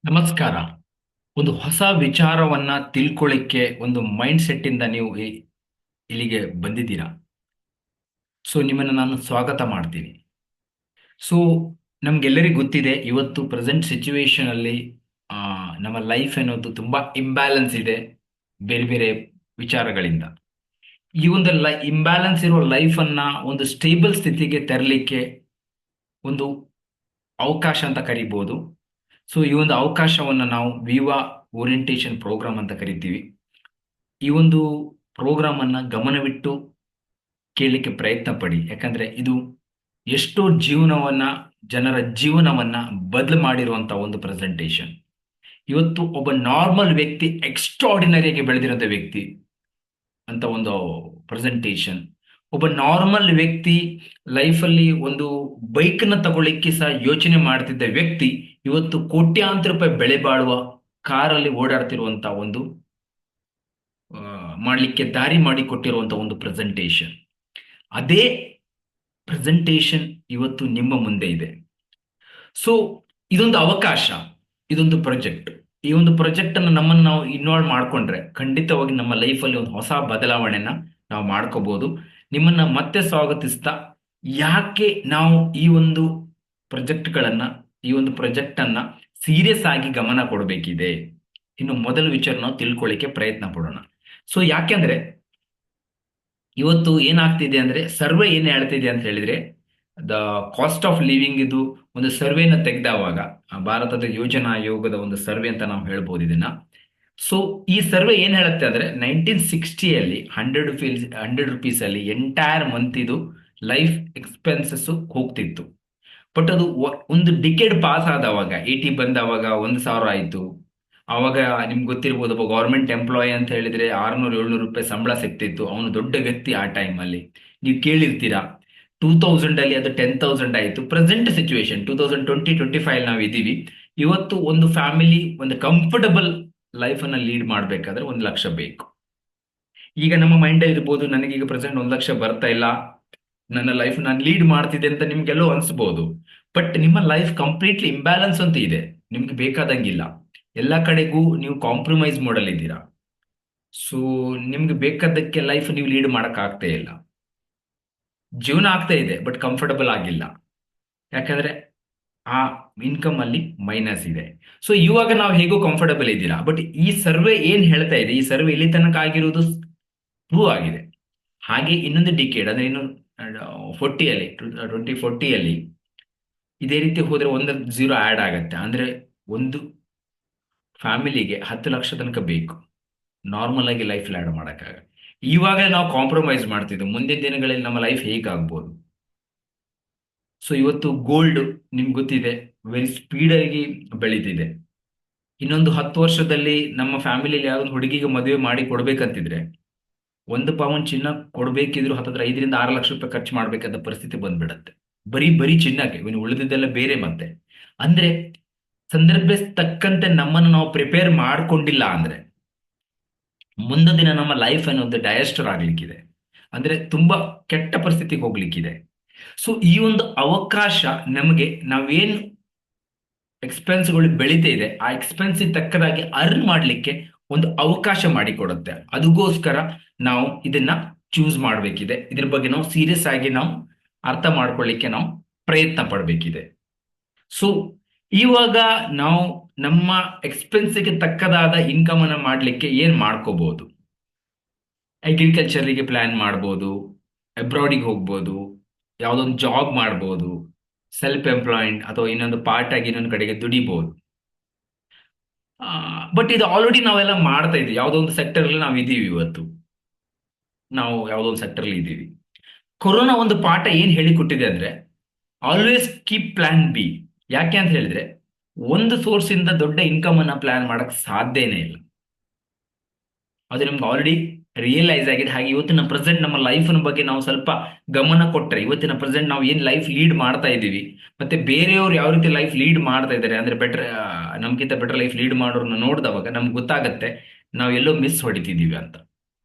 ನಮಸ್ಕಾರ. ಒಂದು ಹೊಸ ವಿಚಾರವನ್ನ ತಿಳ್ಕೊಳ್ಳಿಕ್ಕೆ ಒಂದು ಮೈಂಡ್ ಸೆಟ್ ಇಂದ ನೀವು ಇಲ್ಲಿಗೆ ಬಂದಿದ್ದೀರಾ. ಸೊ ನಿಮ್ಮನ್ನು ನಾನು ಸ್ವಾಗತ ಮಾಡ್ತೀನಿ. ಸೊ ನಮ್ಗೆಲ್ಲರಿಗೂ ಗೊತ್ತಿದೆ, ಇವತ್ತು ಪ್ರೆಸೆಂಟ್ ಸಿಚುವೇಶನ್ ಅಲ್ಲಿ ಆ, ನಮ್ಮ ಲೈಫ್ ಅನ್ನೋದು ತುಂಬಾ ಇಂಬ್ಯಾಲೆನ್ಸ್ ಇದೆ ಬೇರೆ ಬೇರೆ ವಿಚಾರಗಳಿಂದ. ಈ ಒಂದು ಇಂಬ್ಯಾಲೆನ್ಸ್ ಇರೋ ಲೈಫ್ ಅನ್ನ ಒಂದು ಸ್ಟೇಬಲ್ ಸ್ಥಿತಿಗೆ ತರಲಿಕ್ಕೆ ಒಂದು ಅವಕಾಶ ಅಂತ ಕರಿಬಹುದು. ಸೊ ಈ ಒಂದು ಅವಕಾಶವನ್ನು ನಾವು ವಿವಾ ಓರಿಯಂಟೇಶನ್ ಪ್ರೋಗ್ರಾಮ್ ಅಂತ ಕರಿತೀವಿ. ಈ ಒಂದು ಪ್ರೋಗ್ರಾಮ್ ಅನ್ನ ಗಮನವಿಟ್ಟು ಕೇಳಲಿಕ್ಕೆ ಪ್ರಯತ್ನ ಪಡಿ, ಯಾಕಂದ್ರೆ ಇದು ಎಷ್ಟೋ ಜನರ ಜೀವನವನ್ನ ಬದಲು ಮಾಡಿರುವಂತ ಒಂದು ಪ್ರೆಸೆಂಟೇಷನ್. ಇವತ್ತು ಒಬ್ಬ ನಾರ್ಮಲ್ ವ್ಯಕ್ತಿ ಎಕ್ಸ್ಟ್ರಾರ್ಡಿನರಿಯಾಗಿ ಬೆಳೆದಿರುವಂತ ವ್ಯಕ್ತಿ ಅಂತ ಒಂದು ಪ್ರೆಸೆಂಟೇಷನ್. ಒಬ್ಬ ನಾರ್ಮಲ್ ವ್ಯಕ್ತಿ ಲೈಫಲ್ಲಿ ಒಂದು ಬೈಕ್ನ ತಗೊಳ್ಳಿಕ್ಕೆ ಸಹ ಯೋಚನೆ ಮಾಡ್ತಿದ್ದ ವ್ಯಕ್ತಿ ಇವತ್ತು ಕೋಟ್ಯಾಂತರ ರೂಪಾಯಿ ಬೆಲೆ ಬಾಳುವ ಕಾರಲ್ಲಿ ಓಡಾಡ್ತಿರುವಂತ ಒಂದು ಮಾಡಲಿಕ್ಕೆ ದಾರಿ ಮಾಡಿಕೊಟ್ಟಿರುವಂತ ಒಂದು ಪ್ರೆಸೆಂಟೇಷನ್. ಅದೇ ಪ್ರೆಸೆಂಟೇಷನ್ ಇವತ್ತು ನಿಮ್ಮ ಮುಂದೆ ಇದೆ. ಸೊ ಇದೊಂದು ಅವಕಾಶ, ಇದೊಂದು ಪ್ರಾಜೆಕ್ಟ್. ಈ ಒಂದು ಪ್ರಾಜೆಕ್ಟ್ ಅನ್ನು ನಮ್ಮನ್ನು ನಾವು ಇನ್ವಾಲ್ವ್ ಮಾಡ್ಕೊಂಡ್ರೆ ಖಂಡಿತವಾಗಿ ನಮ್ಮ ಲೈಫಲ್ಲಿ ಒಂದು ಹೊಸ ಬದಲಾವಣೆನ ನಾವು ಮಾಡ್ಕೋಬಹುದು. ನಿಮ್ಮನ್ನ ಮತ್ತೆ ಸ್ವಾಗತಿಸ್ತಾ, ಯಾಕೆ ನಾವು ಈ ಒಂದು ಪ್ರಾಜೆಕ್ಟ್ಗಳನ್ನ ಈ ಒಂದು ಪ್ರಾಜೆಕ್ಟ್ ಅನ್ನ ಸೀರಿಯಸ್ ಆಗಿ ಗಮನ ಕೊಡಬೇಕಿದೆ, ಇನ್ನು ಮೊದಲ ವಿಚಾರ ನಾವು ತಿಳ್ಕೊಳ್ಳಿಕ್ಕೆ ಪ್ರಯತ್ನ ಪಡೋಣ. ಸೊ ಯಾಕೆಂದ್ರೆ ಇವತ್ತು ಏನಾಗ್ತಿದೆ ಅಂದ್ರೆ, ಸರ್ವೆ ಏನ್ ಹೇಳ್ತಿದೆ ಅಂತ ಹೇಳಿದ್ರೆ, ದ ಕಾಸ್ಟ್ ಆಫ್ ಲಿವಿಂಗ್ ಇದು ಒಂದು ಸರ್ವೆನ ತೆಗೆದವಾಗ, ಭಾರತದ ಯೋಜನಾ ಆಯೋಗದ ಒಂದು ಸರ್ವೆ ಅಂತ ನಾವು ಹೇಳ್ಬೋದು ಇದನ್ನ. ಸೊ ಈ ಸರ್ವೆ ಏನ್ ಹೇಳುತ್ತೆ ಅಂದ್ರೆ, 1960 100 rupees ಅಲ್ಲಿ ಎಂಟೈರ್ ಮಂತ್ ಇದು ಲೈಫ್ ಎಕ್ಸ್ಪೆನ್ಸಸ್ ಹೋಗ್ತಿತ್ತು. ಬಟ್ ಅದು ಒಂದು ಡಿಕೆಡ್ ಪಾಸ್ ಆದವಾಗ, 80 ಬಂದವಾಗ 1,000 ಆಯ್ತು. ಅವಾಗ ನಿಮ್ಗೆ ಗೊತ್ತಿರ್ಬೋದು, ಒಬ್ಬ ಗೌರ್ಮೆಂಟ್ ಎಂಪ್ಲಾಯಿ ಅಂತ ಹೇಳಿದ್ರೆ 600-700 ರೂಪಾಯಿ ಸಂಬಳ ಸಿಗ್ತಿತ್ತು. ಅವನು ದೊಡ್ಡ ವ್ಯಕ್ತಿ ಆ ಟೈಮ್ ಅಲ್ಲಿ. ನೀವು ಕೇಳಿರ್ತೀರಾ, 2000 ಅಲ್ಲಿ ಅದು 10,000 ಆಯ್ತು. ಪ್ರೆಸೆಂಟ್ ಸಿಚುವೇಶನ್ 2025 ನಾವು ಇದೀವಿ. ಇವತ್ತು ಒಂದು ಫ್ಯಾಮಿಲಿ ಒಂದು ಕಂಫರ್ಟಬಲ್ ಲೈಫ್ ಅನ್ನ ಲೀಡ್ ಮಾಡ್ಬೇಕಾದ್ರೆ 1 ಲಕ್ಷ ಬೇಕು. ಈಗ ನಮ್ಮ ಮೈಂಡ್ ಇರ್ಬೋದು, ನನಗೀಗ ಪ್ರೆಸೆಂಟ್ 1 ಲಕ್ಷ ಬರ್ತಾ ಇಲ್ಲ, ನನ್ನ ಲೈಫ್ ನಾನು ಲೀಡ್ ಮಾಡ್ತಿದ್ದೆ ಅಂತ ನಿಮ್ಗೆಲ್ಲೋ ಅನ್ಸ್ಬೋದು. ಬಟ್ ನಿಮ್ಮ ಲೈಫ್ ಕಂಪ್ಲೀಟ್ಲಿ ಇಂಬ್ಯಾಲೆನ್ಸ್ ಅಂತ ಇದೆ. ನಿಮ್ಗೆ ಬೇಕಾದಂಗಿಲ್ಲ, ಎಲ್ಲ ಕಡೆಗೂ ನೀವು ಕಾಂಪ್ರಮೈಸ್ ಮಾಡಲ್ ಇದ್ದೀರಾ. ಸೊ ನಿಮ್ಗೆ ಬೇಕಾದಕ್ಕೆ ಲೈಫ್ ನೀವು ಲೀಡ್ ಮಾಡಕ್ ಆಗ್ತಾ ಇಲ್ಲ. ಜೀವನ ಆಗ್ತಾ ಇದೆ ಬಟ್ ಕಂಫರ್ಟಬಲ್ ಆಗಿಲ್ಲ, ಯಾಕಂದ್ರೆ ಆ ಇನ್ಕಮ್ ಅಲ್ಲಿ ಮೈನಸ್ ಇದೆ. ಸೊ ಇವಾಗ ನಾವು ಹೇಗೋ ಕಂಫರ್ಟಬಲ್ ಇದ್ದೀರಾ. ಬಟ್ ಈ ಸರ್ವೆ ಏನ್ ಹೇಳ್ತಾ ಇದೆ, ಈ ಸರ್ವೆ ಇಲ್ಲಿ ತನಕ ಆಗಿರುವುದು ಪ್ರೂವ್ ಆಗಿದೆ. ಹಾಗೆ ಇನ್ನೊಂದು ಡಿಕೇಡ್ ಅಂದ್ರೆ ಇನ್ನು 40 2040 ಇದೇ ರೀತಿ ಹೋದ್ರೆ 1 0 ಆಡ್ ಆಗತ್ತೆ. ಅಂದ್ರೆ ಒಂದು ಫ್ಯಾಮಿಲಿಗೆ 10 ಲಕ್ಷ ತನಕ ಬೇಕು ನಾರ್ಮಲ್ ಆಗಿ ಲೈಫ್ ಲೀಡ್ ಮಾಡಕ್ಕಾಗ. ಇವಾಗ ನಾವು ಕಾಂಪ್ರಮೈಸ್ ಮಾಡ್ತಿದ್ವಿ, ಮುಂದಿನ ದಿನಗಳಲ್ಲಿ ನಮ್ಮ ಲೈಫ್ ಹೇಗಾಗ್ಬೋದು. ಸೊ ಇವತ್ತು ಗೋಲ್ಡ್ ನಿಮ್ಗೆ ಗೊತ್ತಿದೆ, ವೆರಿ ಸ್ಪೀಡ್ ಆಗಿ ಬೆಳೀತಿದೆ. ಇನ್ನೊಂದು 10 ವರ್ಷದಲ್ಲಿ ನಮ್ಮ ಫ್ಯಾಮಿಲಿಯಲ್ಲಿ ಯಾವ್ದೊಂದು ಹುಡುಗಿಗೆ ಮದುವೆ ಮಾಡಿ ಕೊಡ್ಬೇಕಂತಿದ್ರೆ 1 ಪೌಂಡ್ ಚಿನ್ನ ಕೊಡ್ಬೇಕಿದ್ರು ಹತ್ತತ್ರ 5 ರಿಂದ 6 ಲಕ್ಷ ರೂಪಾಯಿ ಖರ್ಚು ಮಾಡ್ಬೇಕಾದ ಪರಿಸ್ಥಿತಿ ಬಂದ್ಬಿಡತ್ತೆ. ಬರೀ ಚಿನ್ನಕ್ಕೆ, ಇನ್ನು ಉಳಿದಿದ್ದೆಲ್ಲ ಬೇರೆ. ಮತ್ತೆ ಅಂದ್ರೆ ಸಂದರ್ಭ ತಕ್ಕಂತೆ ನಮ್ಮನ್ನು ನಾವು ಪ್ರಿಪೇರ್ ಮಾಡ್ಕೊಂಡಿಲ್ಲ ಅಂದ್ರೆ ಮುಂದಿನ ದಿನ ನಮ್ಮ ಲೈಫ್ ಅನ್ನೋದು ಡಯಸ್ಟರ್ ಆಗ್ಲಿಕ್ಕಿದೆ, ಅಂದ್ರೆ ತುಂಬಾ ಕೆಟ್ಟ ಪರಿಸ್ಥಿತಿಗೆ ಹೋಗ್ಲಿಕ್ಕಿದೆ. ಸೊ ಈ ಒಂದು ಅವಕಾಶ ನಮಗೆ, ನಾವೇನು ಎಕ್ಸ್ಪೆನ್ಸ್ಗಳು ಬೆಳೀತಾ ಇದೆ ಆ ಎಕ್ಸ್ಪೆನ್ಸಿಗೆ ತಕ್ಕದಾಗಿ ಅರ್ನ್ ಮಾಡ್ಲಿಕ್ಕೆ ಒಂದು ಅವಕಾಶ ಮಾಡಿಕೊಡುತ್ತೆ. ಅದಕ್ಕೋಸ್ಕರ ನಾವು ಇದನ್ನ ಚೂಸ್ ಮಾಡಬೇಕಿದೆ. ಇದ್ರ ಬಗ್ಗೆ ನಾವು ಸೀರಿಯಸ್ ಆಗಿ ನಾವು ಅರ್ಥ ಮಾಡ್ಕೊಳ್ಳಿಕ್ಕೆ ನಾವು ಪ್ರಯತ್ನ ಪಡಬೇಕಿದೆ. ಸೊ ಇವಾಗ ನಾವು ನಮ್ಮ ಎಕ್ಸ್ಪೆನ್ಸಿಗೆ ತಕ್ಕದಾದ ಇನ್ಕಮ್ ಅನ್ನ ಮಾಡ್ಲಿಕ್ಕೆ ಏನ್ ಮಾಡ್ಕೋಬಹುದು. ಅಗ್ರಿಕಲ್ಚರ್ಗೆ ಪ್ಲಾನ್ ಮಾಡ್ಬೋದು, ಅಬ್ರಾಡಿಗೆ ಹೋಗ್ಬೋದು, ಯಾವುದೊಂದು ಜಾಬ್ ಮಾಡ್ಬೋದು, ಸೆಲ್ಫ್ ಎಂಪ್ಲಾಯ್ಡ್ ಅಥವಾ ಇನ್ನೊಂದು ಪಾರ್ಟ್ ಆಗಿ ಇನ್ನೊಂದು ಕಡೆಗೆ ದುಡಿಬಹುದು. ಬಟ್ ಇದು ಆಲ್ರೆಡಿ ನಾವೆಲ್ಲ ಮಾಡ್ತಾ ಇದ್ದೀವಿ, ಯಾವುದೋ ಒಂದು ಸೆಕ್ಟರ್ ಅಲ್ಲಿ ನಾವು ಇದೀವಿ. ಇವತ್ತು ನಾವು ಯಾವುದೋ ಒಂದು ಸೆಕ್ಟರ್ ಅಲ್ಲಿ ಇದ್ದೀವಿ. ಕೊರೋನಾ ಒಂದು ಪಾಠ ಏನ್ ಹೇಳಿಕೊಟ್ಟಿದೆ ಅಂದ್ರೆ, ಆಲ್ವೇಸ್ ಕೀಪ್ ಪ್ಲಾನ್ ಬಿ. ಯಾಕೆ ಅಂತ ಹೇಳಿದ್ರೆ, ಒಂದು ಸೋರ್ಸ್ ಇಂದ ದೊಡ್ಡ ಇನ್ಕಮ್ ಅನ್ನ ಪ್ಲಾನ್ ಮಾಡಕ್ ಸಾಧ್ಯನೇ ಇಲ್ಲ. ಅದು ನಮ್ಗೆ ಆಲ್ರೆಡಿ ರಿಯಲೈಸ್ ಆಗಿದೆ. ಹಾಗೆ ಇವತ್ತಿನ ಪ್ರೆಸೆಂಟ್ ನಮ್ಮ ಲೈಫ್ ಬಗ್ಗೆ ನಾವು ಸ್ವಲ್ಪ ಗಮನ ಕೊಟ್ಟರೆ, ಇವತ್ತಿನ ಪ್ರೆಸೆಂಟ್ ನಾವು ಏನ್ ಲೈಫ್ ಲೀಡ್ ಮಾಡ್ತಾ ಇದ್ದೀವಿ, ಮತ್ತೆ ಬೇರೆಯವರು ಯಾವ ರೀತಿ ಲೈಫ್ ಲೀಡ್ ಮಾಡ್ತಾ ಇದ್ದಾರೆ, ಅಂದ್ರೆ ನಮ್ಗಿಂತ ಬೆಟರ್ ಲೈಫ್ ಲೀಡ್ ಮಾಡೋರನ್ನ ನೋಡಿದವಾಗ ನಮ್ಗೆ ಗೊತ್ತಾಗತ್ತೆ ನಾವು ಎಲ್ಲೋ ಮಿಸ್ ಹೊಡಿತಿದೀವಿ ಅಂತ.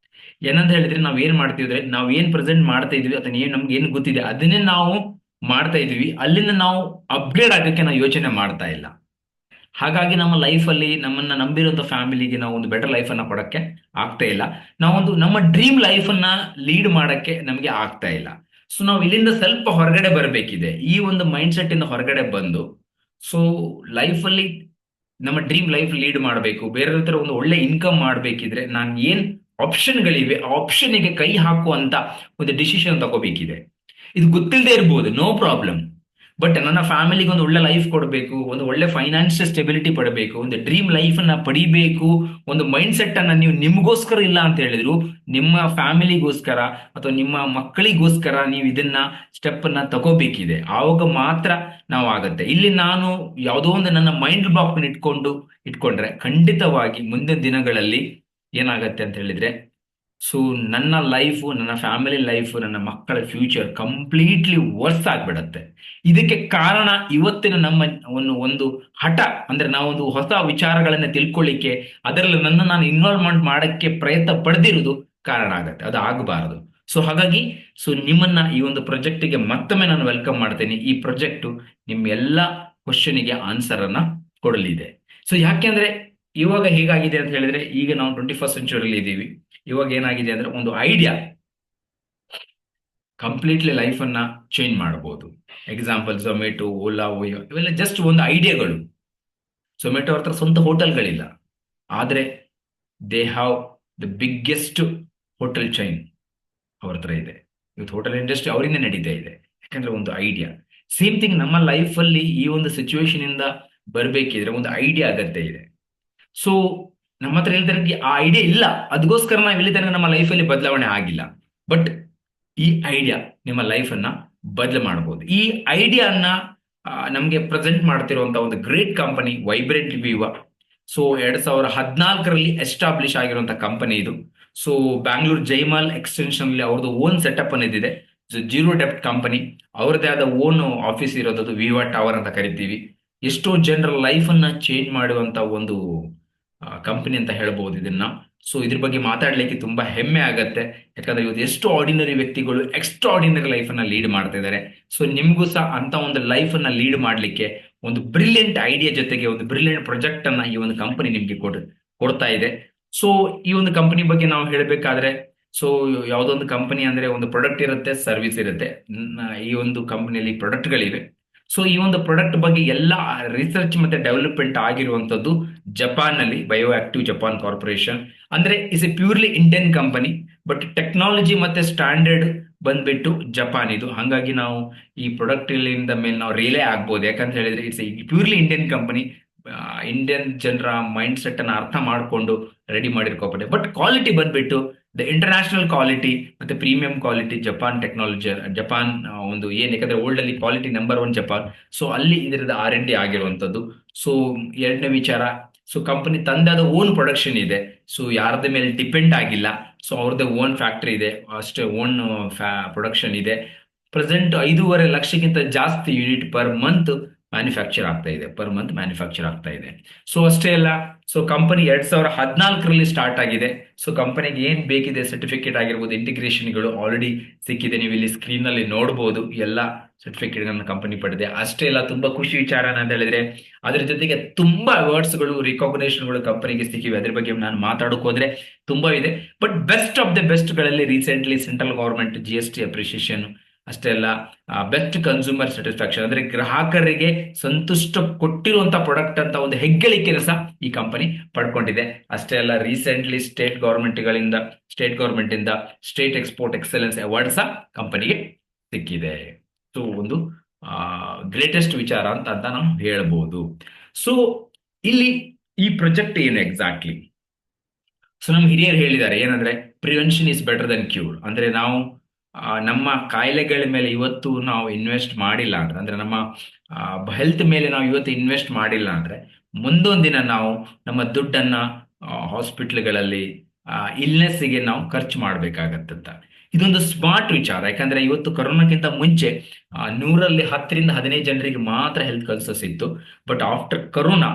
ಏನಂತ ಹೇಳಿದ್ರೆ, ನಾವ್ ಏನ್ ಮಾಡ್ತಿದ್ರೆ, ನಾವ್ ಏನ್ ಪ್ರೆಸೆಂಟ್ ಮಾಡ್ತಾ ಇದೀವಿ ಅದನ್ನ ಏನ್ ನಮ್ಗೆ ಏನ್ ಗೊತ್ತಿದೆ ಅದನ್ನೇ ನಾವು ಮಾಡ್ತಾ ಇದೀವಿ. ಅಲ್ಲಿಂದ ನಾವು ಅಪ್ಗ್ರೇಡ್ ಆಗಕ್ಕೆ ನಾವು ಯೋಚನೆ ಮಾಡ್ತಾ ಇಲ್ಲ. ಹಾಗಾಗಿ ನಮ್ಮ ಲೈಫಲ್ಲಿ ನಮ್ಮನ್ನ ನಂಬಿರುವಂತ ಫ್ಯಾಮಿಲಿಗೆ ನಾವು ಒಂದು ಬೆಟರ್ ಲೈಫನ್ನು ಕೊಡಕ್ಕೆ ಆಗ್ತಾ ಇಲ್ಲ. ನಾವೊಂದು ನಮ್ಮ ಡ್ರೀಮ್ ಲೈಫನ್ನ ಲೀಡ್ ಮಾಡಕ್ಕೆ ನಮಗೆ ಆಗ್ತಾ ಇಲ್ಲ. ಸೊ ನಾವು ಇಲ್ಲಿಂದ ಸ್ವಲ್ಪ ಹೊರಗಡೆ ಬರಬೇಕಿದೆ. ಈ ಒಂದು ಮೈಂಡ್ ಸೆಟ್ ಇಂದ ಹೊರಗಡೆ ಬಂದು ಸೊ ಲೈಫಲ್ಲಿ ನಮ್ಮ ಡ್ರೀಮ್ ಲೈಫ್ ಲೀಡ್ ಮಾಡಬೇಕು, ಬೇರೆ ಹತ್ರ ಒಂದು ಒಳ್ಳೆ ಇನ್ಕಮ್ ಮಾಡಬೇಕಿದ್ರೆ ನಾನು ಏನ್ ಆಪ್ಷನ್ಗಳಿವೆ ಆ ಆಪ್ಷನ್ಗೆ ಕೈ ಹಾಕುವಂತ ಒಂದು ಡಿಸಿಷನ್ ತಗೋಬೇಕಿದೆ. ಇದು ಗೊತ್ತಿಲ್ಲದೆ ಇರ್ಬೋದು, ನೋ ಪ್ರಾಬ್ಲಮ್. ಬಟ್ ನನ್ನ ಫ್ಯಾಮಿಲಿಗೆ ಒಂದು ಒಳ್ಳೆ ಲೈಫ್ ಕೊಡಬೇಕು, ಒಂದು ಒಳ್ಳೆ ಫೈನಾನ್ಷಿಯಲ್ ಸ್ಟೆಬಿಲಿಟಿ ಪಡಬೇಕು, ಒಂದು ಡ್ರೀಮ್ ಲೈಫ್ ಅನ್ನ ಪಡಿಬೇಕು, ಒಂದು ಮೈಂಡ್ ಸೆಟ್ ಅನ್ನ ನೀವು ನಿಮ್ಗೋಸ್ಕರ ಇಲ್ಲ ಅಂತ ಹೇಳಿದ್ರು ನಿಮ್ಮ ಫ್ಯಾಮಿಲಿಗೋಸ್ಕರ ಅಥವಾ ನಿಮ್ಮ ಮಕ್ಕಳಿಗೋಸ್ಕರ ನೀವು ಇದನ್ನ ಸ್ಟೆಪ್ ಅನ್ನ ತಗೋಬೇಕಿದೆ. ಆವಾಗ ಮಾತ್ರ ನಾವು ಆಗತ್ತೆ. ಇಲ್ಲಿ ನಾನು ಯಾವುದೋ ಒಂದು ನನ್ನ ಮೈಂಡ್ ಬ್ಲಾಕ್ ಇಟ್ಕೊಂಡ್ರೆ ಖಂಡಿತವಾಗಿ ಮುಂದಿನ ದಿನಗಳಲ್ಲಿ ಏನಾಗತ್ತೆ ಅಂತ ಹೇಳಿದ್ರೆ ಸೊ ನನ್ನ ಲೈಫು, ನನ್ನ ಫ್ಯಾಮಿಲಿ ಲೈಫು, ನನ್ನ ಮಕ್ಕಳ ಫ್ಯೂಚರ್ ಕಂಪ್ಲೀಟ್ಲಿ ವರ್ಸ್ ಆಗ್ಬಿಡತ್ತೆ. ಇದಕ್ಕೆ ಕಾರಣ ಇವತ್ತಿನ ನಮ್ಮ ಒಂದು ಹಠ, ಅಂದ್ರೆ ನಾವೊಂದು ಹೊಸ ವಿಚಾರಗಳನ್ನ ತಿಳ್ಕೊಳ್ಳಿಕ್ಕೆ ಅದರಲ್ಲಿ ನಾನು ಇನ್ವಾಲ್ವ್ಮೆಂಟ್ ಮಾಡಕ್ಕೆ ಪ್ರಯತ್ನ ಪಡೆದಿರುವುದು ಕಾರಣ ಆಗತ್ತೆ. ಅದು ಆಗಬಾರದು. ಸೊ ಹಾಗಾಗಿ ಸೊ ನಿಮ್ಮನ್ನ ಈ ಒಂದು ಪ್ರಾಜೆಕ್ಟಿಗೆ ಮತ್ತೊಮ್ಮೆ ನಾನು ವೆಲ್ಕಮ್ ಮಾಡ್ತೇನೆ. ಈ ಪ್ರಾಜೆಕ್ಟ್ ನಿಮ್ಮ ಎಲ್ಲ ಕ್ವಶನಿಗೆ ಆನ್ಸರ್ ಅನ್ನ ಕೊಡಲಿದೆ. ಸೊ ಯಾಕೆಂದ್ರೆ ಇವಾಗ ಹೇಗಾಗಿದೆ ಅಂತ ಹೇಳಿದ್ರೆ, ಈಗ ನಾವು 21st ಸೆಂಚುರಿಯಲ್ಲಿ ಇದ್ದೀವಿ. ಇವಾಗ ಏನಾಗಿದೆ ಅಂದ್ರೆ ಒಂದು ಐಡಿಯಾ ಕಂಪ್ಲೀಟ್ಲಿ ಲೈಫ್ ಅನ್ನ ಚೇಂಜ್ ಮಾಡಬಹುದು. ಎಕ್ಸಾಂಪಲ್ ಝೊಮ್ಯಾಟೊ, ಓಲಾ, ಓಯೋ ಇವೆಲ್ಲ ಜಸ್ಟ್ ಒಂದು ಐಡಿಯಾಗಳು. ಝೊಮ್ಯಾಟೊ ಅವ್ರ ಹತ್ರ ಸ್ವಂತ ಹೋಟೆಲ್ಗಳಿಲ್ಲ, ಆದ್ರೆ they have the biggest hotel chain ಅವ್ರ ಹತ್ರ ಇದೆ. ಇವತ್ತು ಹೋಟೆಲ್ ಇಂಡಸ್ಟ್ರಿ ಅವರಿಂದ ನಡೀತಾ ಇದೆ, ಯಾಕಂದ್ರೆ ಒಂದು ಐಡಿಯಾ. ಸೇಮ್ ಥಿಂಗ್ ನಮ್ಮ ಲೈಫಲ್ಲಿ ಈ ಒಂದು ಸಿಚುವೇಶನ್ ಇಂದ ಬರಬೇಕಿದ್ರೆ ಒಂದು ಐಡಿಯಾ ಅಗತ್ಯ ಇದೆ. ಸೊ ನಮ್ಮ ಹತ್ರ ಇಲ್ಲಿ ಆ ಐಡಿಯಾ ಇಲ್ಲ, ಅದಕ್ಕೋಸ್ಕರ ನಾವು ಇಲ್ಲಿ ತನಕ ನಮ್ಮ ಲೈಫಲ್ಲಿ ಬದಲಾವಣೆ ಆಗಿಲ್ಲ. ಬಟ್ ಈ ಐಡಿಯಾ ನಿಮ್ಮ ಲೈಫನ್ನ ಬದಲು ಮಾಡಬಹುದು. ಈ ಐಡಿಯಾನ ನಮಗೆ ಪ್ರೆಸೆಂಟ್ ಮಾಡ್ತಿರುವಂತ ಒಂದು great company vibrant viva. So 2014ರಲ್ಲಿ ಎಸ್ಟಾಬ್ಲಿಷ್ ಆಗಿರುವಂತ ಕಂಪನಿ ಇದು. ಸೊ ಬ್ಯಾಂಗ್ಳೂರ್ ಜೈಮಾಲ್ ಎಕ್ಸ್ಟೆನ್ಷನ್ ಅಲ್ಲಿ ಅವ್ರದ್ದು ಓನ್ ಸೆಟಪ್ ಅನ್ನಿದೆ. ಜೀರೋ ಡೆಪ್ಟ್ ಕಂಪನಿ, ಅವ್ರದ್ದೇ ಆದ ಓನ್ ಆಫೀಸ್ ಇರೋದು ವಿವಾ ಟವರ್ ಅಂತ ಕರಿತೀವಿ. ಎಷ್ಟೋ ಜನರ ಲೈಫ್ ಅನ್ನ ಚೇಂಜ್ ಮಾಡುವಂತ ಒಂದು ಕಂಪನಿ ಅಂತ ಹೇಳ್ಬೋದು ಇದನ್ನ. ಸೊ ಇದ್ರ ಬಗ್ಗೆ ಮಾತಾಡ್ಲಿಕ್ಕೆ ತುಂಬಾ ಹೆಮ್ಮೆ ಆಗತ್ತೆ, ಯಾಕಂದ್ರೆ ಇವತ್ತು ಎಷ್ಟು ಆರ್ಡಿನರಿ ವ್ಯಕ್ತಿಗಳು ಎಕ್ಸ್ಟ್ರಾ ಆರ್ಡಿನರಿ ಲೈಫ್ ಅನ್ನ ಲೀಡ್ ಮಾಡ್ತಾ ಇದ್ದಾರೆ. ಸೊ ನಿಮ್ಗೂ ಸಹ ಅಂತ ಒಂದು ಲೈಫ್ ಅನ್ನ ಲೀಡ್ ಮಾಡ್ಲಿಕ್ಕೆ ಒಂದು ಬ್ರಿಲಿಯಂಟ್ ಐಡಿಯಾ ಜೊತೆಗೆ ಒಂದು ಬ್ರಿಲಿಯಂಟ್ ಪ್ರಾಜೆಕ್ಟ್ ಅನ್ನ ಈ ಒಂದು ಕಂಪನಿ ನಿಮ್ಗೆ ಕೊಡ್ತಾ ಇದೆ. ಸೊ ಈ ಒಂದು ಕಂಪನಿ ಬಗ್ಗೆ ನಾವು ಹೇಳ್ಬೇಕಾದ್ರೆ, ಸೊ ಯಾವುದೊಂದು ಕಂಪನಿ ಅಂದ್ರೆ ಒಂದು ಪ್ರಾಡಕ್ಟ್ ಇರುತ್ತೆ, ಸರ್ವಿಸ್ ಇರುತ್ತೆ. ಈ ಒಂದು ಕಂಪನಿಯಲ್ಲಿ ಪ್ರಾಡಕ್ಟ್ಗಳಿವೆ. ಸೊ ಈ ಒಂದು ಪ್ರಾಡಕ್ಟ್ ಬಗ್ಗೆ ಎಲ್ಲ ರಿಸರ್ಚ್ ಮತ್ತೆ ಡೆವಲಪ್ಮೆಂಟ್ ಆಗಿರುವಂತದ್ದು ಜಪಾನ್ ನಲ್ಲಿ ಬಯೋ ಆಕ್ಟಿವ್ ಜಪಾನ್ ಕಾರ್ಪೊರೇಷನ್. ಅಂದ್ರೆ is A purely Indian company, but technology ಮತ್ತೆ ಸ್ಟ್ಯಾಂಡರ್ಡ್ ಬಂದ್ಬಿಟ್ಟು ಜಪಾನ್ ಇದು. ಹಾಗಾಗಿ ನಾವು ಈ ಪ್ರಾಡಕ್ಟ್ ಮೇಲೆ ನಾವು ರಿಲೇ ಆಗ್ಬೋದು, ಯಾಕಂತ ಹೇಳಿದ್ರೆ it's purely Indian company. Indian ಜನರ ಮೈಂಡ್ ಸೆಟ್ ಅನ್ನ ಅರ್ಥ ಮಾಡಿಕೊಂಡು ರೆಡಿ ಮಾಡಿರ್ಕೋಪಟ್ಟೆ. ಬಟ್ ಕ್ವಾಲಿಟಿ ಬಂದ್ಬಿಟ್ಟು ದ ಇಂಟರ್ನ್ಯಾಷನಲ್ ಕ್ವಾಲಿಟಿ ಮತ್ತೆ premium quality Japan technology. Japan ಒಂದು ಏನ್, ಯಾಕಂದ್ರೆ ವರ್ಲ್ಡ್ ಅಲ್ಲಿ ಕ್ವಾಲಿಟಿ ನಂಬರ್ 1 ಜಪಾನ್. ಸೊ ಅಲ್ಲಿ ಇದರದ R&D ಆಗಿರುವಂತದ್ದು. ಸೊ ಎರಡನೇ ವಿಚಾರ, ಸೊ ಕಂಪನಿ ತಂದಾದ ಓನ್ ಪ್ರೊಡಕ್ಷನ್ ಇದೆ. ಸೊ ಯಾರದ ಮೇಲೆ ಡಿಪೆಂಡ್ ಆಗಿಲ್ಲ. ಸೊ ಅವ್ರದ್ದು ಓನ್ ಫ್ಯಾಕ್ಟರಿ ಇದೆ, ಅಷ್ಟೇ ಓನ್ ಪ್ರೊಡಕ್ಷನ್ ಇದೆ. ಪ್ರೆಸೆಂಟ್ 5.5 ಲಕ್ಷಕ್ಕಿಂತ ಜಾಸ್ತಿ ಯೂನಿಟ್ ಪರ್ ಮಂತ್ ಮ್ಯಾನುಫ್ಯಾಕ್ಚರ್ ಆಗ್ತಾ ಇದೆ. ಸೊ ಅಷ್ಟೇ ಅಲ್ಲ, ಸೊ ಕಂಪನಿ 2014ರಲ್ಲಿ ಸ್ಟಾರ್ಟ್ ಆಗಿದೆ. ಸೊ ಕಂಪನಿಗೆ ಏನ್ ಬೇಕಿದೆ ಸರ್ಟಿಫಿಕೇಟ್ ಆಗಿರ್ಬೋದು, ಇಂಟಿಗ್ರೇಷನ್ಗಳು ಆಲ್ರೆಡಿ ಸಿಕ್ಕಿದೆ. ನೀವು ಇಲ್ಲಿ ಸ್ಕ್ರೀನ್ ನಲ್ಲಿ ನೋಡಬಹುದು ಎಲ್ಲ ಸರ್ಟಿಫಿಕೇಟ್ ಗಳನ್ನ ಕಂಪನಿ ಪಡೆದಿದೆ. ಅಷ್ಟೇ ಅಲ್ಲ, ತುಂಬಾ ಖುಷಿ ವಿಚಾರ ಅಂತ ಹೇಳಿದ್ರೆ ಅದ್ರ ಜೊತೆಗೆ ತುಂಬಾ ಅವಾರ್ಡ್ಸ್ಗಳು, ರಿಕಾಗ್ನೇಷನ್ಗಳು ಕಂಪನಿಗೆ ಸಿಕ್ಕಿವೆ. ಅದ್ರ ಬಗ್ಗೆ ನಾನು ಮಾತಾಡೋಕೆ ಹೋದ್ರೆ ತುಂಬಾ ಇದೆ. But best of the best ಗಳಲ್ಲಿ ರೀಸೆಂಟ್ಲಿ ಸೆಂಟ್ರಲ್ ಗವರ್ಮೆಂಟ್ GST ಅಪ್ರಿಸಿಯೇಷನ್, ಅಷ್ಟೇ ಅಲ್ಲ ಬೆಸ್ಟ್ ಕನ್ಸ್ಯೂಮರ್ ಸ್ಯಾಟಿಸ್ಫ್ಯಾಕ್ಷನ್, ಅಂದ್ರೆ ಗ್ರಾಹಕರಿಗೆ ಸಂತುಷ್ಟ ಕೊಟ್ಟಿರುವಂತ ಪ್ರಾಡಕ್ಟ್ ಅಂತ ಒಂದು ಹೆಗ್ಗಳಿಕೆ ಸಹ ಈ ಕಂಪನಿ ಪಡ್ಕೊಂಡಿದೆ. ಅಷ್ಟೇ ಅಲ್ಲ, ರೀಸೆಂಟ್ಲಿ ಸ್ಟೇಟ್ ಗವರ್ಮೆಂಟ್ ಇಂದ ಸ್ಟೇಟ್ ಎಕ್ಸ್ಪೋರ್ಟ್ ಎಕ್ಸಲೆನ್ಸ್ ಅವಾರ್ಡ್ ಸಹ ಕಂಪನಿಗೆ ಸಿಕ್ಕಿದೆ. ಸೊ ಒಂದು ಗ್ರೇಟೆಸ್ಟ್ ವಿಚಾರ ಅಂತ ನಾವು ಹೇಳ್ಬೋದು. ಸೊ ಇಲ್ಲಿ ಈ ಪ್ರಾಜೆಕ್ಟ್ ಏನು ಎಕ್ಸಾಕ್ಟ್ಲಿ, ಸೊ ನಮ್ಮ ಹಿರಿಯರು ಹೇಳಿದ್ದಾರೆ ಏನಂದ್ರೆ prevention is better than cure. ಅಂದ್ರೆ ನಾವು ನಮ್ಮ ಕಾಯಿಲೆಗಳ ಮೇಲೆ ಇವತ್ತು ನಾವು ಇನ್ವೆಸ್ಟ್ ಮಾಡಿಲ್ಲ ಅಂದ್ರೆ ನಮ್ಮ ಹೆಲ್ತ್ ಮೇಲೆ ನಾವು ಇವತ್ತು ಇನ್ವೆಸ್ಟ್ ಮಾಡಿಲ್ಲ ಅಂದ್ರೆ ಮುಂದೊಂದು ದಿನ ನಾವು ನಮ್ಮ ದುಡ್ಡನ್ನ ಹಾಸ್ಪಿಟ್ಲ್ಗಳಲ್ಲಿ ಇಲ್ನೆಸ್ಗೆ ನಾವು ಖರ್ಚು ಮಾಡ್ಬೇಕಾಗತ್ತಂತ. ಇದೊಂದು ಸ್ಮಾರ್ಟ್ ವಿಚಾರ, ಯಾಕಂದ್ರೆ ಇವತ್ತು ಕೊರೋನಾಕ್ಕಿಂತ ಮುಂಚೆ 100ರಲ್ಲಿ 10ರಿಂದ 15 ಜನರಿಗೆ ಮಾತ್ರ ಹೆಲ್ತ್ ಕನ್ಸಸ್ ಇತ್ತು. ಬಟ್ ಆಫ್ಟರ್ ಕೊರೋನಾ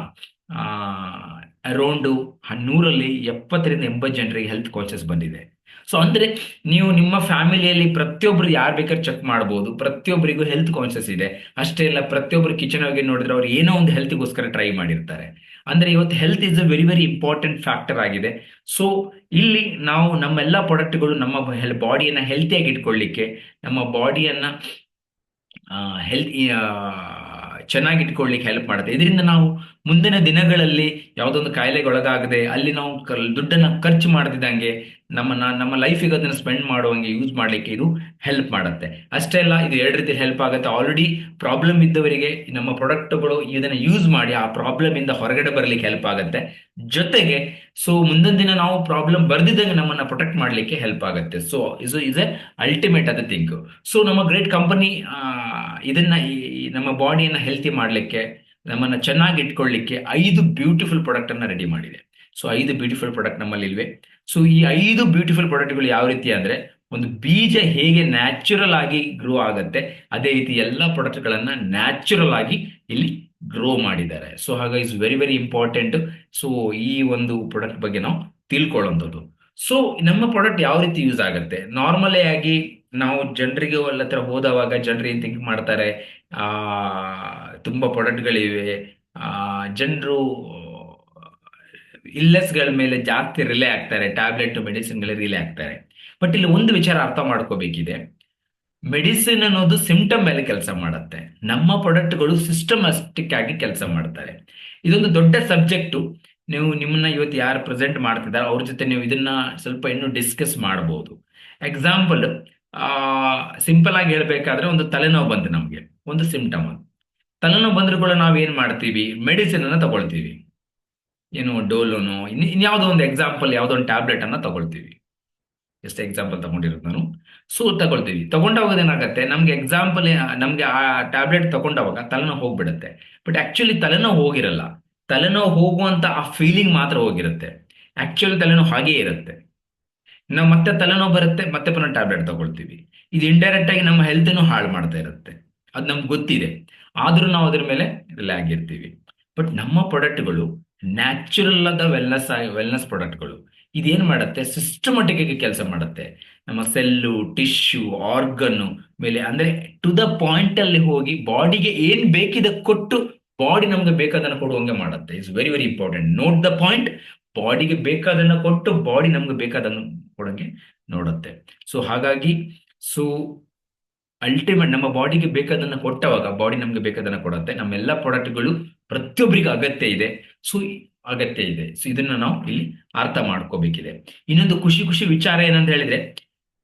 ಅರೌಂಡ್ 100ರಲ್ಲಿ 70ರಿಂದ 80 ಜನರಿಗೆ ಹೆಲ್ತ್ ಕಾನ್ಶಿಯಸ್ ಬಂದಿದೆ. ಸೊ ಅಂದ್ರೆ ನೀವು ನಿಮ್ಮ ಫ್ಯಾಮಿಲಿಯಲ್ಲಿ ಪ್ರತಿಯೊಬ್ರು ಯಾರು ಬೇಕಾದ್ರೆ ಚೆಕ್ ಮಾಡ್ಬೋದು, ಪ್ರತಿಯೊಬ್ಬರಿಗೂ ಹೆಲ್ತ್ ಕಾನ್ಶಿಯಸ್ ಇದೆ. ಅಷ್ಟೇ ಅಲ್ಲ, ಪ್ರತಿಯೊಬ್ಬರು ಕಿಚನ್ ಹೋಗಿ ನೋಡಿದ್ರೆ ಅವ್ರು ಏನೋ ಒಂದು ಹೆಲ್ತ್ಗೋಸ್ಕರ ಟ್ರೈ ಮಾಡಿರ್ತಾರೆ. ಅಂದ್ರೆ ಇವತ್ತು health is a very very important factor ಆಗಿದೆ. ಸೊ ಇಲ್ಲಿ ನಾವು ನಮ್ಮೆಲ್ಲ ಪ್ರಾಡಕ್ಟ್ಗಳು ನಮ್ಮ ಬಾಡಿಯನ್ನ ಹೆಲ್ತಿಯಾಗಿ ಇಟ್ಕೊಳ್ಳಿಕ್ಕೆ, ನಮ್ಮ ಬಾಡಿಯನ್ನ ಹೆಲ್ತ್ ಚೆನ್ನಾಗಿ ಇಟ್ಕೊಳ್ಳಿಕ್ಕೆ ಹೆಲ್ಪ್ ಮಾಡುತ್ತೆ. ಇದರಿಂದ ನಾವು ಮುಂದಿನ ದಿನಗಳಲ್ಲಿ ಯಾವುದೊಂದು ಕಾಯಿಲೆಗೆ ಒಳಗಾಗದೆ ಅಲ್ಲಿ ನಾವು ದುಡ್ಡನ್ನ ಖರ್ಚು ಮಾಡದಿದ್ದಂಗೆ ನಮ್ಮ ಲೈಫಿಗೆ ಅದನ್ನು ಸ್ಪೆಂಡ್ ಮಾಡುವಂಗೆ ಯೂಸ್ ಮಾಡಲಿಕ್ಕೆ ಇದು ಹೆಲ್ಪ್ ಮಾಡುತ್ತೆ. ಅಷ್ಟೇ ಅಲ್ಲ, ಇದು ಎರಡು ರೀತಿ ಹೆಲ್ಪ್ ಆಗುತ್ತೆ. ಆಲ್ರೆಡಿ ಪ್ರಾಬ್ಲಮ್ ಇದ್ದವರಿಗೆ ನಮ್ಮ ಪ್ರಾಡಕ್ಟ್ಗಳು ಇದನ್ನು ಯೂಸ್ ಮಾಡಿ ಆ ಪ್ರಾಬ್ಲಮ್ ಇಂದ ಹೊರಗಡೆ ಬರಲಿಕ್ಕೆ ಹೆಲ್ಪ್ ಆಗುತ್ತೆ. ಜೊತೆಗೆ ಸೊ ಮುಂದಿನ ದಿನ ನಾವು ಪ್ರಾಬ್ಲಮ್ ಬರ್ದಿದ್ದಂಗೆ ನಮ್ಮನ್ನ ಪ್ರೊಟೆಕ್ಟ್ ಮಾಡಲಿಕ್ಕೆ ಹೆಲ್ಪ್ ಆಗುತ್ತೆ. ಸೊ ಇದು ಇಸ್ ಎ ಅಲ್ಟಿಮೇಟ್ ಅದ ಥಿಂಗ್. ಸೊ ನಮ್ಮ ಗ್ರೇಟ್ ಕಂಪನಿ ಇದನ್ನ ಈ ನಮ್ಮ ಬಾಡಿಯನ್ನ ಹೆಲ್ತಿ ಮಾಡಲಿಕ್ಕೆ, ನಮ್ಮನ್ನ ಚೆನ್ನಾಗಿ ಇಟ್ಕೊಳ್ಳಿಕ್ಕೆ 5 ಬ್ಯೂಟಿಫುಲ್ ಪ್ರಾಡಕ್ಟ್ ಅನ್ನ ರೆಡಿ ಮಾಡಿದೆ. ಸೊ 5 ಬ್ಯೂಟಿಫುಲ್ ಪ್ರಾಡಕ್ಟ್ ನಮ್ಮಲ್ಲಿ ಇಲ್ವೆ. ಸೊ ಈ 5 ಬ್ಯೂಟಿಫುಲ್ ಪ್ರಾಡಕ್ಟ್ಗಳು ಯಾವ ರೀತಿ ಅಂದ್ರೆ, ಒಂದು ಬೀಜ ಹೇಗೆ ನ್ಯಾಚುರಲ್ ಆಗಿ ಗ್ರೋ ಆಗುತ್ತೆ, ಅದೇ ರೀತಿ ಎಲ್ಲ ಪ್ರಾಡಕ್ಟ್ಗಳನ್ನ ನ್ಯಾಚುರಲ್ ಆಗಿ ಇಲ್ಲಿ ಗ್ರೋ ಮಾಡಿದ್ದಾರೆ. ಸೊ ಹಾಗಾಗಿ is very very important. So ಈ ಒಂದು ಪ್ರಾಡಕ್ಟ್ ಬಗ್ಗೆ ನಾವು ತಿಳ್ಕೊಳ್ಳುವಂಥದ್ದು. ಸೊ ನಮ್ಮ ಪ್ರಾಡಕ್ಟ್ ಯಾವ ರೀತಿ ಯೂಸ್ ಆಗುತ್ತೆ, ನಾರ್ಮಲಿ ಆಗಿ ನಾವು ಜನರಿಗೆ ಎಲ್ಲ ಹತ್ರ ಹೋದವಾಗ ಜನರು ಏನ್ ಥಿಂಕ್ ಮಾಡ್ತಾರೆ, ಆ ತುಂಬಾ ಪ್ರಾಡಕ್ಟ್ಗಳಿವೆ, ಜನರು ಇಲ್ನೆಸ್ಗಳ ಮೇಲೆ ಜಾಸ್ತಿ ರಿಲೇ ಆಗ್ತಾರೆ, ಟ್ಯಾಬ್ಲೆಟ್ ಮೆಡಿಸಿನ್ಗಳ ರಿಲೇ ಆಗ್ತಾರೆ. ಬಟ್ ಇಲ್ಲಿ ಒಂದು ವಿಚಾರ ಅರ್ಥ ಮಾಡ್ಕೋಬೇಕಿದೆ, ಮೆಡಿಸಿನ್ ಅನ್ನೋದು ಸಿಂಪ್ಟಮ್ ಮೇಲೆ ಕೆಲಸ ಮಾಡುತ್ತೆ, ನಮ್ಮ ಪ್ರಾಡಕ್ಟ್ಗಳು ಸಿಸ್ಟಮ್ಯಾಟಿಕ್ ಆಗಿ ಕೆಲಸ ಮಾಡ್ತಾರೆ. ಇದೊಂದು ದೊಡ್ಡ ಸಬ್ಜೆಕ್ಟು. ನೀವು ನಿಮ್ಮನ್ನ ಇವತ್ತು ಯಾರು ಪ್ರೆಸೆಂಟ್ ಮಾಡ್ತಿದ್ದಾರೆ ಅವ್ರ ಜೊತೆ ನೀವು ಇದನ್ನ ಸ್ವಲ್ಪ ಇನ್ನೂ ಡಿಸ್ಕಸ್ ಮಾಡಬಹುದು. ಎಕ್ಸಾಂಪಲ್, ಸಿಂಪಲ್ ಆಗಿ ಹೇಳ್ಬೇಕಾದ್ರೆ, ಒಂದು ತಲೆನೋವು ಬಂತು ನಮಗೆ, ಒಂದು ಸಿಂಪ್ಟಮ್. ತಲೆನೋವು ಬಂದ್ರು ಕೂಡ ನಾವು ಏನ್ ಮಾಡ್ತೀವಿ, ಮೆಡಿಸಿನ್ ಅನ್ನ ತಗೊಳ್ತೀವಿ. ಏನು ಡೋಲೋನೋ ಇನ್ಯಾವುದೋ ಒಂದು ಎಕ್ಸಾಂಪಲ್, ಯಾವುದೋ ಒಂದು ಟ್ಯಾಬ್ಲೆಟ್ ಅನ್ನ ತಗೊಳ್ತೀವಿ. ಎಷ್ಟು ಎಕ್ಸಾಂಪಲ್ ತಗೊಂಡಿರೋದು ನಾನು. ಸೊ ತಗೊಳ್ತೀವಿ, ತಗೊಂಡಾಗ ಏನಾಗುತ್ತೆ, ನಮ್ಗೆ ಎಕ್ಸಾಂಪಲ್ ನಮ್ಗೆ ಆ ಟ್ಯಾಬ್ಲೆಟ್ ತಗೊಂಡಾಗ ತಲೆನೋವು ಹೋಗ್ಬಿಡುತ್ತೆ. ಬಟ್ ಆಕ್ಚುಲಿ ತಲೆನೋವು ಹೋಗಿರಲ್ಲ, ತಲೆನೋವು ಹೋಗುವಂತ ಆ ಫೀಲಿಂಗ್ ಮಾತ್ರ ಹೋಗಿರುತ್ತೆ. ಆಕ್ಚುಲಿ ತಲೆನೋವು ಹಾಗೇ ಇರುತ್ತೆ. ನಾವು ಮತ್ತೆ ತಲೆನೋವು ಬರುತ್ತೆ, ಮತ್ತೆ ಪುನಃ ಟ್ಯಾಬ್ಲೆಟ್ ತಗೊಳ್ತೀವಿ. ಇದು ಇಂಡೈರೆಕ್ಟ್ ಆಗಿ ನಮ್ಮ ಹೆಲ್ತ್ ಹಾಳು ಮಾಡ್ತಾ ಇರುತ್ತೆ, ಅದು ನಮ್ಗೆ ಗೊತ್ತಿದೆ. ಆದ್ರೂ ನಾವು ಅದ್ರ ಮೇಲೆ ರಿಲೇ ಆಗಿರ್ತೀವಿ. ಬಟ್ ನಮ್ಮ ಪ್ರಾಡಕ್ಟ್ಗಳು ನ್ಯಾಚುರಲ್ ಆದ ವೆಲ್ನೆಸ್ ಪ್ರಾಡಕ್ಟ್ಗಳು. ಇದೇನ್ ಮಾಡುತ್ತೆ, ಸಿಸ್ಟಮೆಟಿಕ್ ಆಗಿ ಕೆಲಸ ಮಾಡುತ್ತೆ. ನಮ್ಮ ಸೆಲ್ಲು, ಟಿಶ್ಯೂ, ಆರ್ಗನ್ ಮೇಲೆ ಅಂದ್ರೆ ಟು ದ ಪಾಯಿಂಟ್ ಅಲ್ಲಿ ಹೋಗಿ ಬಾಡಿಗೆ ಏನ್ ಬೇಕಿದೆ ಕೊಟ್ಟು ಬಾಡಿ ನಮ್ಗೆ ಬೇಕಾದನ್ನ ಕೊಡುವಂಗೆ ಮಾಡುತ್ತೆ. It's very very important. Note the point. ಬಾಡಿಗೆ ಬೇಕಾದನ್ನ ಕೊಟ್ಟು ಬಾಡಿ ನಮ್ಗೆ ಬೇಕಾದನ್ನು ಕೊಡಂಗೆ ನೋಡುತ್ತೆ. ಸೊ ಹಾಗಾಗಿ ಸೊ ಅಲ್ಟಿಮೇಟ್ ನಮ್ಮ ಬಾಡಿಗೆ ಬೇಕಾದನ್ನ ಕೊಟ್ಟವಾಗ ಬಾಡಿ ನಮ್ಗೆ ಬೇಕಾದನ್ನ ಕೊಡುತ್ತೆ. ನಮ್ಮೆಲ್ಲ ಪ್ರಾಡಕ್ಟ್ಗಳು ಪ್ರತಿಯೊಬ್ಬರಿಗೆ ಅಗತ್ಯ ಇದೆ. ಸೊ ಅಗತ್ಯ ಇದೆ. ಸೊ ಇದನ್ನ ನಾವು ಇಲ್ಲಿ ಅರ್ಥ ಮಾಡ್ಕೋಬೇಕಿದೆ. ಇನ್ನೊಂದು ಖುಷಿ ಖುಷಿ ವಿಚಾರ ಏನಂತ ಹೇಳಿದ್ರೆ,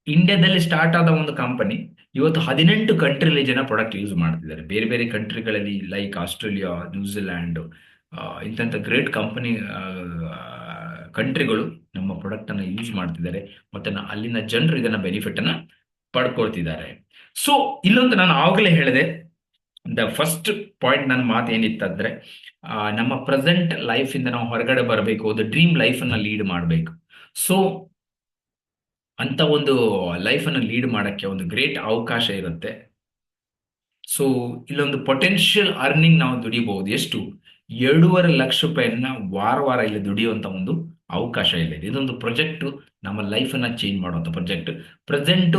ಇಂಡಿಯಾದಲ್ಲಿ ಸ್ಟಾರ್ಟ್ ಆದ ಒಂದು ಕಂಪನಿ ಇವತ್ತು 18 ಕಂಟ್ರಿಲಿ ಜನ ಪ್ರಾಡಕ್ಟ್ ಯೂಸ್ ಮಾಡ್ತಿದ್ದಾರೆ. ಬೇರೆ ಬೇರೆ ಕಂಟ್ರಿಗಳಲ್ಲಿ ಲೈಕ್ ಆಸ್ಟ್ರೇಲಿಯಾ, ನ್ಯೂಜಿಲ್ಯಾಂಡ್, ಇಂಥ ಗ್ರೇಟ್ ಕಂಪನಿ ಕಂಟ್ರಿಗಳು ನಮ್ಮ ಪ್ರಾಡಕ್ಟ್ ಅನ್ನ ಯೂಸ್ ಮಾಡ್ತಿದ್ದಾರೆ. ಮತ್ತೆ ಅಲ್ಲಿನ ಜನರು ಇದನ್ನ ಬೆನಿಫಿಟ್ ಅನ್ನ ಪಡ್ಕೊಳ್ತಿದ್ದಾರೆ. ಸೊ ಇಲ್ಲೊಂದು ನಾನು ಆವಾಗಲೇ ಹೇಳಿದೆ, ದ ಫಸ್ಟ್ ಪಾಯಿಂಟ್ ನನ್ನ ಮಾತು ಏನಿತ್ತಂದ್ರೆ, ನಮ್ಮ ಪ್ರೆಸೆಂಟ್ ಲೈಫ್ ಇಂದ ನಾವು ಹೊರಗಡೆ ಬರಬೇಕು, ಒಂದು ಡ್ರೀಮ್ ಲೈಫ್ ಅನ್ನ ಲೀಡ್ ಮಾಡಬೇಕು. ಸೊ ಅಂತ ಒಂದು ಲೈಫ್ ಅನ್ನು ಲೀಡ್ ಮಾಡಕ್ಕೆ ಒಂದು ಗ್ರೇಟ್ ಅವಕಾಶ ಇರುತ್ತೆ. ಸೊ ಇಲ್ಲೊಂದು ಪೊಟೆನ್ಷಿಯಲ್ ಅರ್ನಿಂಗ್ ನಾವು ದುಡಿಬಹುದು. ಎಷ್ಟು? 2.5 ಲಕ್ಷ ರೂಪಾಯಿಯನ್ನ ವಾರ ವಾರ ಇಲ್ಲಿ ದುಡಿಯುವಂತ ಒಂದು ಅವಕಾಶ ಇಲ್ಲ. ಇದೊಂದು ಪ್ರಾಜೆಕ್ಟ್ ನಮ್ಮ ಲೈಫ್ ಅನ್ನ ಚೇಂಜ್ ಮಾಡುವಂತ ಪ್ರಾಜೆಕ್ಟ್. ಪ್ರೆಸೆಂಟ್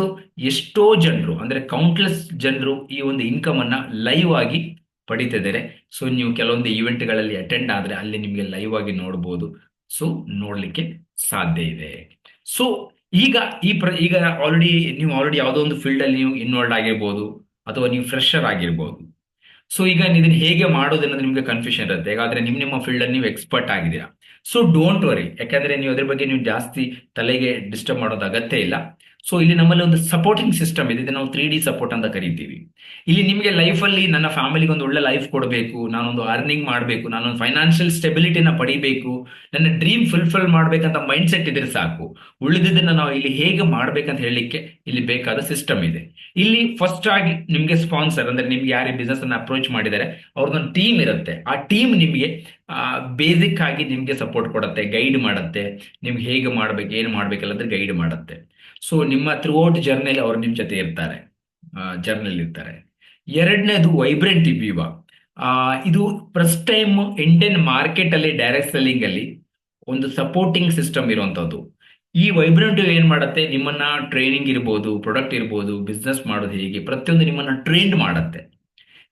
ಎಷ್ಟೋ ಜನರು ಅಂದ್ರೆ ಕೌಂಟ್ಲೆಸ್ ಜನರು ಈ ಒಂದು ಇನ್ಕಮ್ ಅನ್ನ ಲೈವ್ ಆಗಿ ಪಡಿತಿದ್ದಾರೆ. ಸೊ ನೀವು ಕೆಲವೊಂದು ಇವೆಂಟ್ಗಳಲ್ಲಿ ಅಟೆಂಡ್ ಆದ್ರೆ ಅಲ್ಲಿ ನಿಮಗೆ ಲೈವ್ ಆಗಿ ನೋಡಬಹುದು. ಸೊ ನೋಡ್ಲಿಕ್ಕೆ ಸಾಧ್ಯ ಇದೆ. ಸೊ ಈಗ ಈಗ ಆಲ್ರೆಡಿ ಯಾವುದೋ ಒಂದು ಫೀಲ್ಡ್ ಅಲ್ಲಿ ನೀವು ಇನ್ವಾಲ್ವ್ ಆಗಿರ್ಬೋದು, ಅಥವಾ ನೀವು ಫ್ರೆಶರ್ ಆಗಿರ್ಬೋದು. ಸೊ ಈಗ ಇದನ್ನ ಹೇಗೆ ಮಾಡೋದು ಅನ್ನೋದು ನಿಮ್ಗೆ ಕನ್ಫ್ಯೂಷನ್ ಇರುತ್ತೆ. ಯಾಕಂದ್ರೆ ನಿಮ್ಮ ಫೀಲ್ಡ್ ಅಲ್ಲಿ ನೀವು ಎಕ್ಸ್ಪರ್ಟ್ ಆಗಿದ್ದೀರಾ. ಸೊ ಡೋಂಟ್ ವರಿ, ಯಾಕಂದ್ರೆ ನೀವು ಅದ್ರ ಬಗ್ಗೆ ನೀವು ಜಾಸ್ತಿ ತಲೆಗೆ ಡಿಸ್ಟರ್ಬ್ ಮಾಡೋದು ಅಗತ್ಯ ಇಲ್ಲ. ಸೊ ಇಲ್ಲಿ ನಮ್ಮಲ್ಲಿ ಒಂದು ಸಪೋರ್ಟಿಂಗ್ ಸಿಸ್ಟಮ್ ಇದೆ, ನಾವು 3D ಸಪೋರ್ಟ್ ಅಂತ ಕರಿತೀವಿ. ಇಲ್ಲಿ ನಿಮಗೆ ಲೈಫಲ್ಲಿ ನನ್ನ ಫ್ಯಾಮಿಲಿಗೆ ಒಂದು ಒಳ್ಳೆ ಲೈಫ್ ಕೊಡಬೇಕು, ನಾನೊಂದು ಅರ್ನಿಂಗ್ ಮಾಡಬೇಕು, ನಾನೊಂದು ಫೈನಾನ್ಷಿಯಲ್ ಸ್ಟೆಬಿಲಿಟಿನ ಪಡಿಬೇಕು, ನನ್ನ ಡ್ರೀಮ್ ಫುಲ್ಫಿಲ್ ಮಾಡ್ಬೇಕಂತ ಮೈಂಡ್ ಸೆಟ್ ಇದ್ರೆ ಸಾಕು. ಉಳಿದಿದ್ದನ್ನ ನಾವು ಇಲ್ಲಿ ಹೇಗೆ ಮಾಡ್ಬೇಕಂತ ಹೇಳಲಿಕ್ಕೆ ಇಲ್ಲಿ ಬೇಕಾದ ಸಿಸ್ಟಮ್ ಇದೆ. ಇಲ್ಲಿ ಫಸ್ಟ್ ಆಗಿ ನಿಮ್ಗೆ ಸ್ಪಾನ್ಸರ್ ಅಂದ್ರೆ ನಿಮ್ಗೆ ಯಾರೇ ಬಿಸ್ನೆಸ್ ಅನ್ನ ಅಪ್ರೋಚ್ ಮಾಡಿದ್ದಾರೆ ಅವ್ರದ್ದೊಂದು ಟೀಮ್ ಇರುತ್ತೆ. ಆ ಟೀಮ್ ನಿಮಗೆ ಬೇಸಿಕ್ ಆಗಿ ನಿಮ್ಗೆ ಸಪೋರ್ಟ್ ಕೊಡುತ್ತೆ, ಗೈಡ್ ಮಾಡುತ್ತೆ, ನಿಮ್ಗೆ ಹೇಗೆ ಮಾಡ್ಬೇಕು, ಏನು ಮಾಡ್ಬೇಕಲ್ಲದ್ರೆ ಗೈಡ್ ಮಾಡುತ್ತೆ. ಸೊ ನಿಮ್ಮ ಥ್ರೂ ಔಟ್ ಜರ್ನಿಯಲ್ಲಿ ಅವ್ರು ನಿಮ್ ಜೊತೆ ಇರ್ತಾರೆ, ಜರ್ನಿಯಲ್ಲಿ ಇರ್ತಾರೆ. ಎರಡನೇದು ವೈಬ್ರೆಂಟ್ ವಿವಾ. ಇದು ಫಸ್ಟ್ ಟೈಮ್ ಇಂಡಿಯನ್ ಮಾರ್ಕೆಟ್ ಅಲ್ಲಿ ಡೈರೆಕ್ಟ್ ಸೆಲ್ಲಿಂಗ್ ಅಲ್ಲಿ ಒಂದು ಸಪೋರ್ಟಿಂಗ್ ಸಿಸ್ಟಮ್ ಇರುವಂತದ್ದು. ಈ ವೈಬ್ರೆಂಟಿವ್ ಏನ್ ಮಾಡುತ್ತೆ, ನಿಮ್ಮನ್ನ ಟ್ರೈನಿಂಗ್ ಇರ್ಬೋದು, ಪ್ರಾಡಕ್ಟ್ ಇರ್ಬೋದು, ಬಿಸ್ನೆಸ್ ಮಾಡೋದು ಹೇಗೆ, ಪ್ರತಿಯೊಂದು ನಿಮ್ಮನ್ನ ಟ್ರೈನ್ಡ್ ಮಾಡುತ್ತೆ.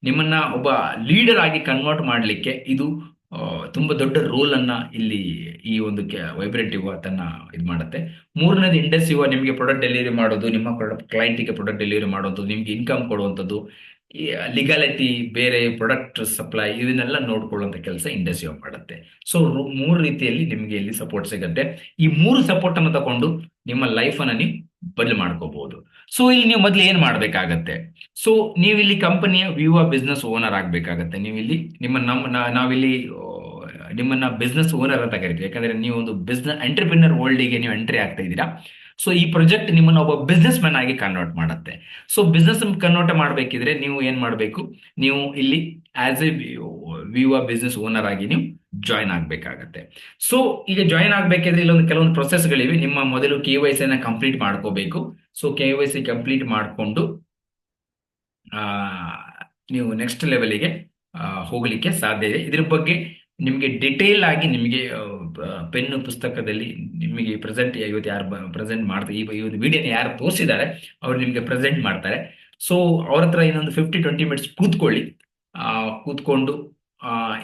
ನಿಮ್ಮನ್ನ ಒಬ್ಬ ಲೀಡರ್ ಆಗಿ ಕನ್ವರ್ಟ್ ಮಾಡಲಿಕ್ಕೆ ಇದು ತುಂಬಾ ದೊಡ್ಡ ರೋಲ್ ಅನ್ನ ಇಲ್ಲಿ ಈ ಒಂದು ವೈಬ್ರೆಂಟ್ ಯುವ ತನ್ನ ಇದು ಮಾಡುತ್ತೆ. ಮೂರನೇದು ಇಂಡಸ್ ಯುವ ನಿಮಗೆ ಪ್ರಾಡಕ್ಟ್ ಡೆಲಿವರಿ ಮಾಡೋದು, ನಿಮ್ಮ ಕ್ಲೈಂಟಿಗೆ ಪ್ರಾಡಕ್ಟ್ ಡೆಲಿವರಿ ಮಾಡೋದು, ನಿಮ್ಗೆ ಇನ್ಕಮ್ ಕೊಡುವಂಥದ್ದು, ಲಿಗಾಲಿಟಿ, ಬೇರೆ ಪ್ರಾಡಕ್ಟ್ ಸಪ್ಲೈ, ಇದನ್ನೆಲ್ಲ ನೋಡ್ಕೊಳ್ಳುವಂಥ ಕೆಲಸ ಇಂಡಸ್ ಯುವ ಮಾಡುತ್ತೆ. ಸೊ ಮೂರು ರೀತಿಯಲ್ಲಿ ನಿಮಗೆ ಇಲ್ಲಿ ಸಪೋರ್ಟ್ ಸಿಗುತ್ತೆ. ಈ ಮೂರು ಸಪೋರ್ಟ್ ಅನ್ನು ತಗೊಂಡು ನಿಮ್ಮ ಲೈಫ್ ಅನ್ನ ನೀವು ಬದಲು ಮಾಡ್ಕೋಬಹುದು. ಸೊ ಇಲ್ಲಿ ನೀವು ಮೊದಲು ಏನ್ ಮಾಡ್ಬೇಕಾಗತ್ತೆ, ಸೊ ನೀವು ಇಲ್ಲಿ ಕಂಪನಿಯ ವಿವ ಬಿಸ್ನೆಸ್ ಓನರ್ ಆಗ್ಬೇಕಾಗತ್ತೆ. ನೀವು ಇಲ್ಲಿ ನಾವಿಲ್ಲಿ ನಿಮ್ಮನ್ನ ಬಿಸ್ನೆಸ್ ಓನರ್ ಅಂತ ಕರಿತೀವಿ, ಯಾಕಂದ್ರೆ ನೀವು ಒಂದು ಬಿಸ್ನೆಸ್ ಎಂಟರ್ಪ್ರಿನರ್ ವರ್ಲ್ಡ್ಗೆ ನೀವು ಎಂಟ್ರಿ ಆಗ್ತಾ ಇದ್ದೀರಾ. ಸೊ ಈ ಪ್ರಾಜೆಕ್ಟ್ ನಿಮ್ಮನ್ನ ಒಬ್ಬ ಬಿಸ್ನೆಸ್ ಮ್ಯಾನ್ ಆಗಿ ಕನ್ವರ್ಟ್ ಮಾಡುತ್ತೆ. ಸೊ ಬಿಸ್ನೆಸ್ ಕನ್ವರ್ಟ್ ಮಾಡಬೇಕಿದ್ರೆ ನೀವು ಏನ್ ಮಾಡಬೇಕು, ನೀವು ಇಲ್ಲಿ ಆಸ್ ಎ ವಿವ ಬಿಸ್ನೆಸ್ ಓನರ್ ಆಗಿ ನೀವು ಜಾಯ್ನ್ ಆಗ್ಬೇಕಾಗತ್ತೆ. ಸೊ ಈಗ ಜಾಯ್ನ್ ಆಗ್ಬೇಕಿದ್ರೆ ಇಲ್ಲೊಂದು ಕೆಲವೊಂದು ಪ್ರೊಸೆಸ್ಗಳಿವೆ. ನಿಮ್ಮ ಮೊದಲು KYC ನ ಕಂಪ್ಲೀಟ್ ಮಾಡ್ಕೋಬೇಕು. ಸೊ KYC ಕಂಪ್ಲೀಟ್ ಮಾಡಿಕೊಂಡು ನೀವು ನೆಕ್ಸ್ಟ್ ಲೆವೆಲಿಗೆ ಹೋಗಲಿಕ್ಕೆ ಸಾಧ್ಯ ಇದೆ. ಇದ್ರ ಬಗ್ಗೆ ನಿಮಗೆ ಡಿಟೇಲ್ ಆಗಿ ನಿಮಗೆ ಪೆನ್ನು ಪುಸ್ತಕದಲ್ಲಿ ನಿಮಗೆ ಪ್ರೆಸೆಂಟ್ ಇವತ್ತು ಯಾರು ಪ್ರೆಸೆಂಟ್ ಮಾಡ್ತಾರೆ, ಈ ಒಂದು ವಿಡಿಯೋನ ಯಾರು ತೋರಿಸಿದ್ದಾರೆ ಅವರು ನಿಮಗೆ ಪ್ರೆಸೆಂಟ್ ಮಾಡ್ತಾರೆ. ಸೊ ಅವ್ರ ಹತ್ರ ಇನ್ನೊಂದು 50-20 ಮಿನಿಟ್ಸ್ ಕೂತ್ಕೊಳ್ಳಿ. ಕೂತ್ಕೊಂಡು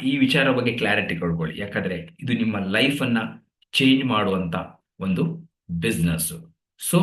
ಈ ವಿಚಾರ ಬಗ್ಗೆ ಕ್ಲಾರಿಟಿ ಕೊಡ್ಕೊಳ್ಳಿ, ಯಾಕಂದ್ರೆ ಇದು ನಿಮ್ಮ ಲೈಫನ್ನ ಚೇಂಜ್ ಮಾಡುವಂತ ಒಂದು ಬಿಸ್ನೆಸ್. ಸೊ